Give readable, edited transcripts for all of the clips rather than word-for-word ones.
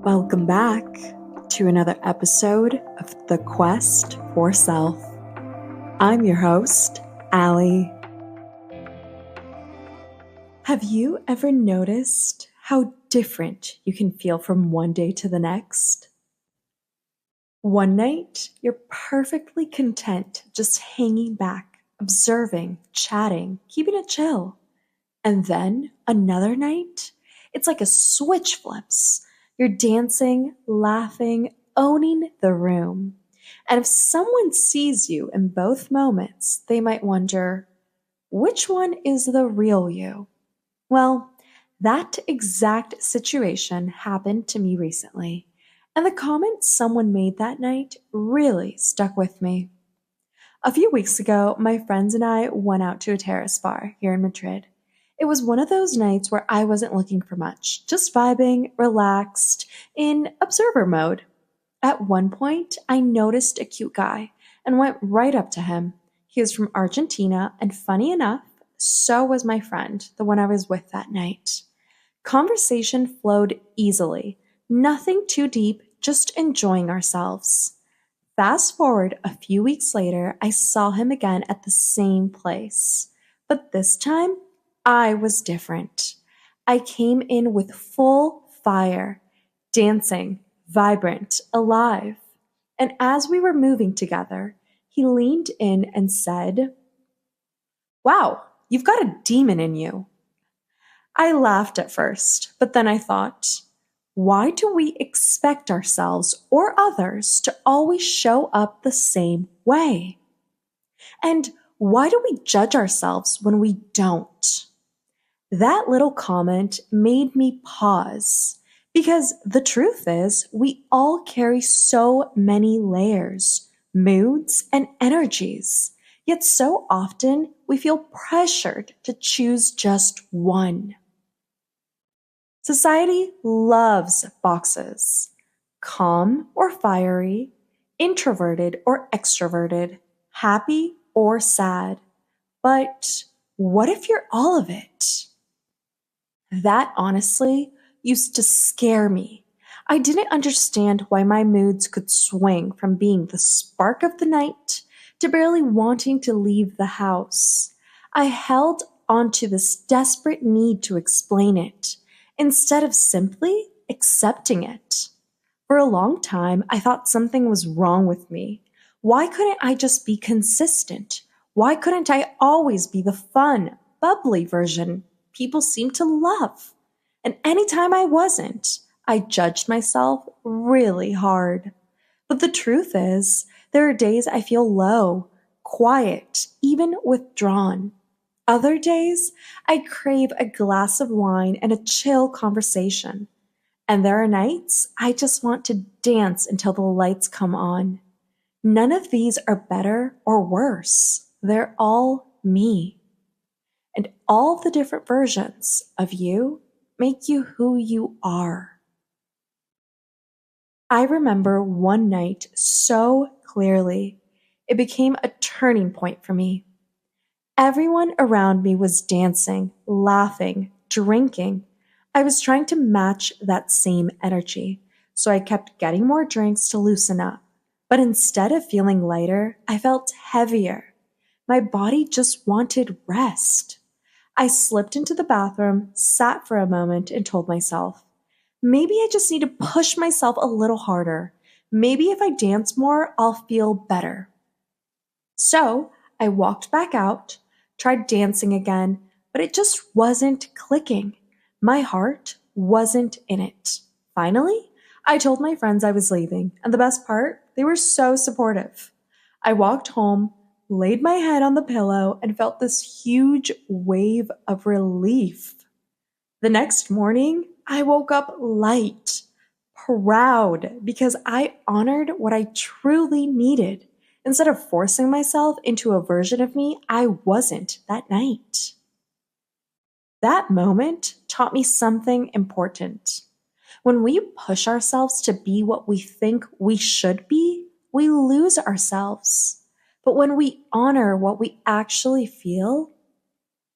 Welcome back to another episode of The Quest for Self. I'm your host, Allie. Have you ever noticed how different you can feel from one day to the next? One night, you're perfectly content just hanging back, observing, chatting, keeping it chill. And then another night, it's like a switch flips. You're dancing, laughing, owning the room. And if someone sees you in both moments, they might wonder, which one is the real you? Well, that exact situation happened to me recently. And the comment someone made that night really stuck with me. A few weeks ago, my friends and I went out to a terrace bar here in Madrid. It was one of those nights where I wasn't looking for much, just vibing, relaxed, in observer mode. At one point, I noticed a cute guy and went right up to him. He was from Argentina, and funny enough, so was my friend, the one I was with that night. Conversation flowed easily, nothing too deep, just enjoying ourselves. Fast forward a few weeks later, I saw him again at the same place. But this time, I was different. I came in with full fire, dancing, vibrant, alive. And as we were moving together, he leaned in and said, "Wow, you've got a demon in you." I laughed at first, but then I thought, why do we expect ourselves or others to always show up the same way? And why do we judge ourselves when we don't? That little comment made me pause because the truth is we all carry so many layers, moods, and energies. Yet so often we feel pressured to choose just one. Society loves boxes. Calm or fiery, introverted or extroverted, happy or sad. But what if you're all of it? That honestly used to scare me. I didn't understand why my moods could swing from being the spark of the night to barely wanting to leave the house. I held onto this desperate need to explain it instead of simply accepting it. For a long time, I thought something was wrong with me. Why couldn't I just be consistent? Why couldn't I always be the fun, bubbly version people seem to love? And anytime I wasn't, I judged myself really hard. But the truth is, there are days I feel low, quiet, even withdrawn. Other days, I crave a glass of wine and a chill conversation. And there are nights I just want to dance until the lights come on. None of these are better or worse. They're all me. And all the different versions of you make you who you are. I remember one night so clearly. It became a turning point for me. Everyone around me was dancing, laughing, drinking. I was trying to match that same energy, so I kept getting more drinks to loosen up. But instead of feeling lighter, I felt heavier. My body just wanted rest. I slipped into the bathroom, sat for a moment, and told myself, maybe I just need to push myself a little harder. Maybe if I dance more, I'll feel better. So I walked back out, tried dancing again, but it just wasn't clicking. My heart wasn't in it. Finally, I told my friends I was leaving, and the best part, they were so supportive. I walked home, laid my head on the pillow, and felt this huge wave of relief. The next morning, I woke up light, proud, because I honored what I truly needed instead of forcing myself into a version of me I wasn't that night. That moment taught me something important. When we push ourselves to be what we think we should be, we lose ourselves. But when we honor what we actually feel,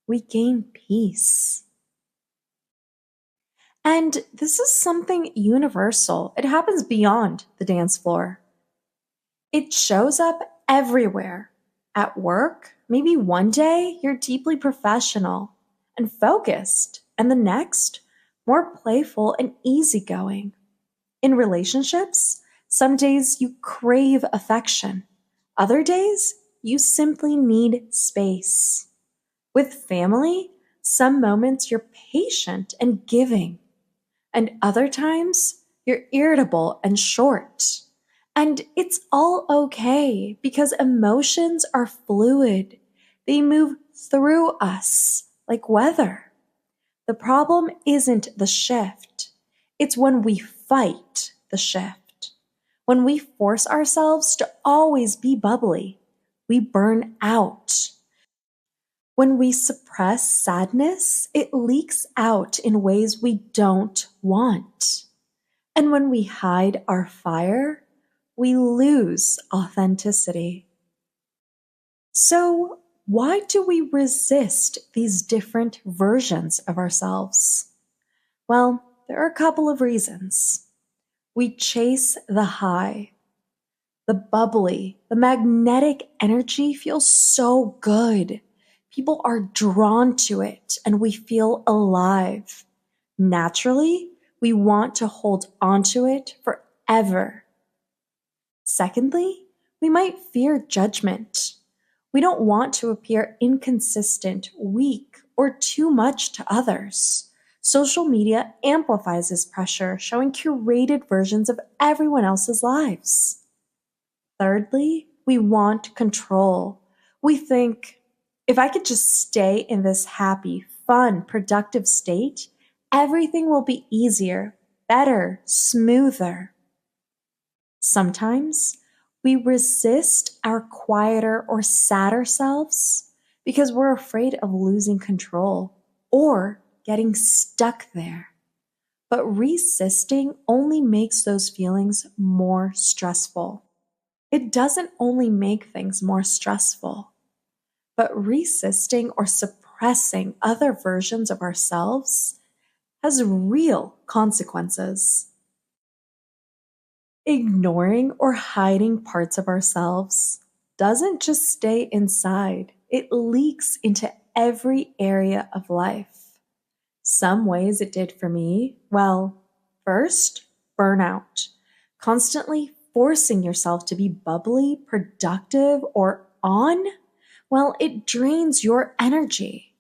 we gain peace. And this is something universal. It happens beyond the dance floor. It shows up everywhere. At work, maybe one day you're deeply professional and focused, and the next, more playful and easygoing. In relationships, some days you crave affection, other days you simply need space. With family, some moments you're patient and giving, and other times you're irritable and short. And it's all okay because emotions are fluid. They move through us like weather. The problem isn't the shift, it's when we fight the shift. When we force ourselves to always be bubbly, we burn out. When we suppress sadness, it leaks out in ways we don't want. And when we hide our fire, we lose authenticity. So, why do we resist these different versions of ourselves? Well, there are a couple of reasons. We chase the high. The bubbly, the magnetic energy feels so good. People are drawn to it and we feel alive. Naturally, we want to hold onto it forever. Secondly, we might fear judgment. We don't want to appear inconsistent, weak, or too much to others. Social media amplifies this pressure, showing curated versions of everyone else's lives. Thirdly, we want control. We think, if I could just stay in this happy, fun, productive state, everything will be easier, better, smoother. Sometimes we resist our quieter or sadder selves because we're afraid of losing control or getting stuck there. But resisting only makes those feelings more stressful. It doesn't only make things more stressful, but resisting or suppressing other versions of ourselves has real consequences. Ignoring or hiding parts of ourselves doesn't just stay inside, it leaks into every area of life. Some ways it did for me, well, first, burnout. Constantly forcing yourself to be bubbly, productive, or on, well, it drains your energy.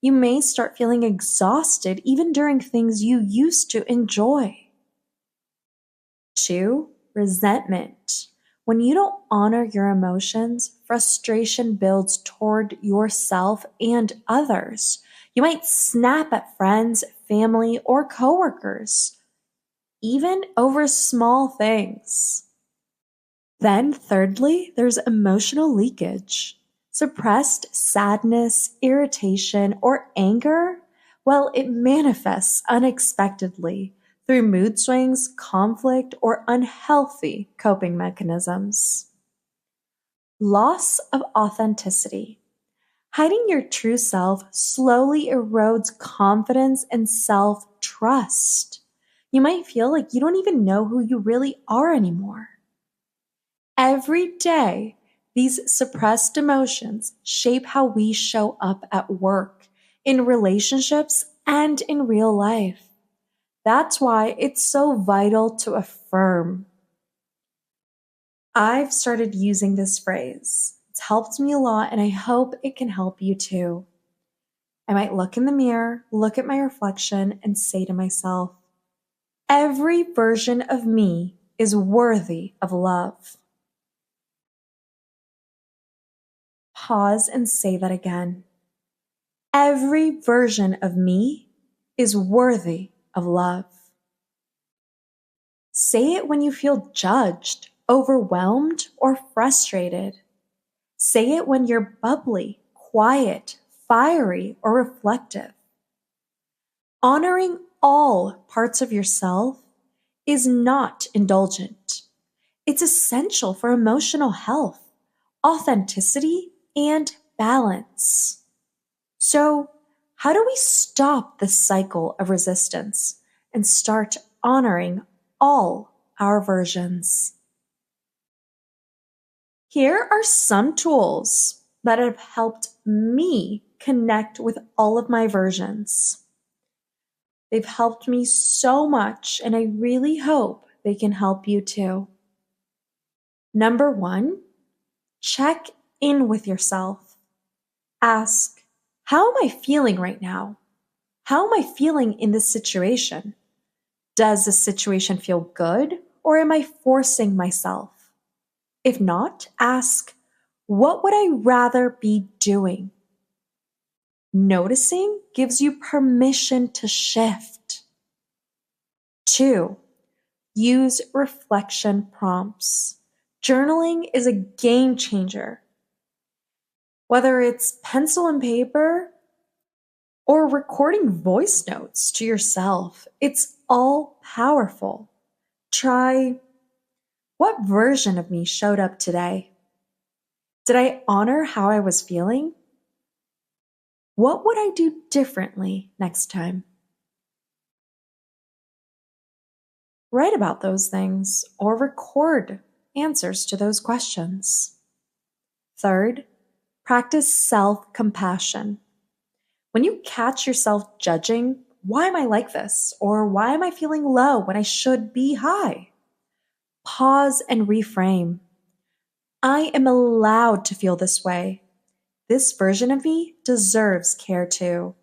You may start feeling exhausted even during things you used to enjoy. 2, resentment. When you don't honor your emotions, frustration builds toward yourself and others. You might snap at friends, family, or coworkers, even over small things. Then, thirdly, there's emotional leakage. Suppressed sadness, irritation, or anger, well, it manifests unexpectedly through mood swings, conflict, or unhealthy coping mechanisms. Loss of authenticity. Hiding your true self slowly erodes confidence and self trust. You might feel like you don't even know who you really are anymore. Every day, these suppressed emotions shape how we show up at work, in relationships, and in real life. That's why it's so vital to affirm. I've started using this phrase. It's helped me a lot, and I hope it can help you too. I might look in the mirror, look at my reflection, and say to myself, every version of me is worthy of love. Pause and say that again. Every version of me is worthy of love. Say it when you feel judged, overwhelmed, or frustrated. Say it when you're bubbly, quiet, fiery, or reflective. Honoring all parts of yourself is not indulgent. It's essential for emotional health, authenticity, and balance. So, how do we stop this cycle of resistance? and start honoring all our versions. Here are some tools that have helped me connect with all of my versions. They've helped me so much, and I really hope they can help you too. Number 1, check in with yourself. Ask, how am I feeling right now? How am I feeling in this situation? Does this situation feel good, or am I forcing myself? If not, ask, what would I rather be doing? Noticing gives you permission to shift. 2, use reflection prompts. Journaling is a game changer. Whether it's pencil and paper or recording voice notes to yourself, it's all powerful. Try, what version of me showed up today? Did I honor how I was feeling? What would I do differently next time? Write about those things or record answers to those questions. 3rd, practice self-compassion. When you catch yourself judging, why am I like this? Or why am I feeling low when I should be high? Pause and reframe. I am allowed to feel this way. This version of me deserves care too.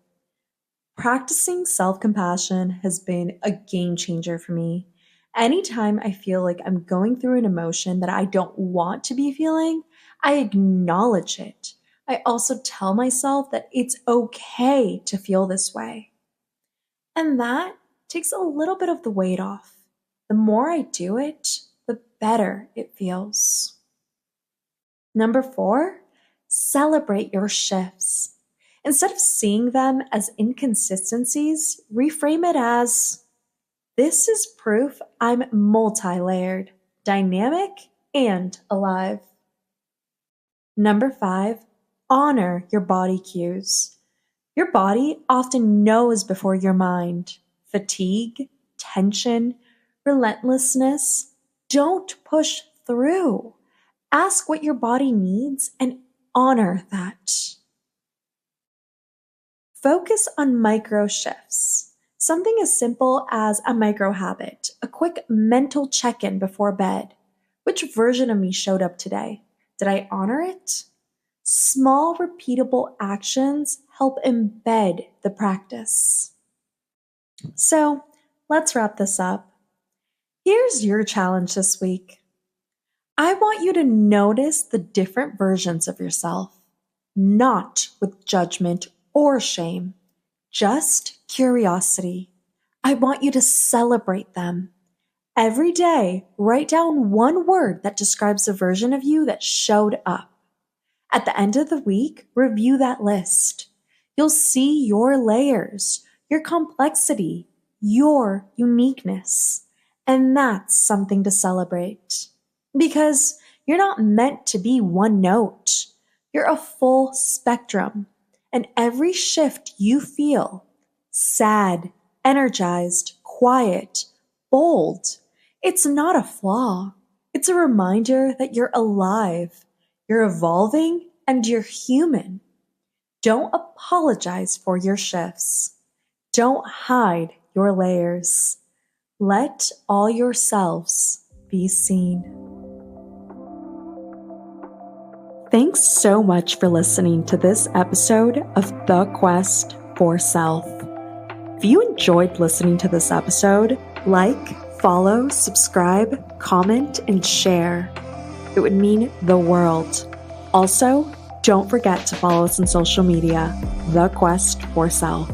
Practicing self-compassion has been a game changer for me. Anytime I feel like I'm going through an emotion that I don't want to be feeling, I acknowledge it. I also tell myself that it's okay to feel this way. And that takes a little bit of the weight off. The more I do it, the better it feels. Number 4, celebrate your shifts. Instead of seeing them as inconsistencies, reframe it as, this is proof I'm multi-layered, dynamic, and alive. Number 5, honor your body cues. Your body often knows before your mind. Fatigue, tension, relentlessness. Don't push through. Ask what your body needs and honor that. Focus on micro shifts. Something as simple as a micro habit, a quick mental check-in before bed. Which version of me showed up today? Did I honor it? Small, repeatable actions help embed the practice. So, let's wrap this up. Here's your challenge this week. I want you to notice the different versions of yourself, not with judgment or shame, just curiosity. I want you to celebrate them. Every day, write down one word that describes the version of you that showed up. At the end of the week, review that list. You'll see your layers, your complexity, your uniqueness. And that's something to celebrate. Because you're not meant to be one note. You're a full spectrum. And every shift you feel, sad, energized, quiet, bold, it's not a flaw. It's a reminder that you're alive. You're evolving and you're human. Don't apologize for your shifts. Don't hide your layers. Let all your selves be seen. Thanks so much for listening to this episode of The Quest for Self. If you enjoyed listening to this episode, like, follow, subscribe, comment, and share. It would mean the world. Also, don't forget to follow us on social media, The Quest for Self.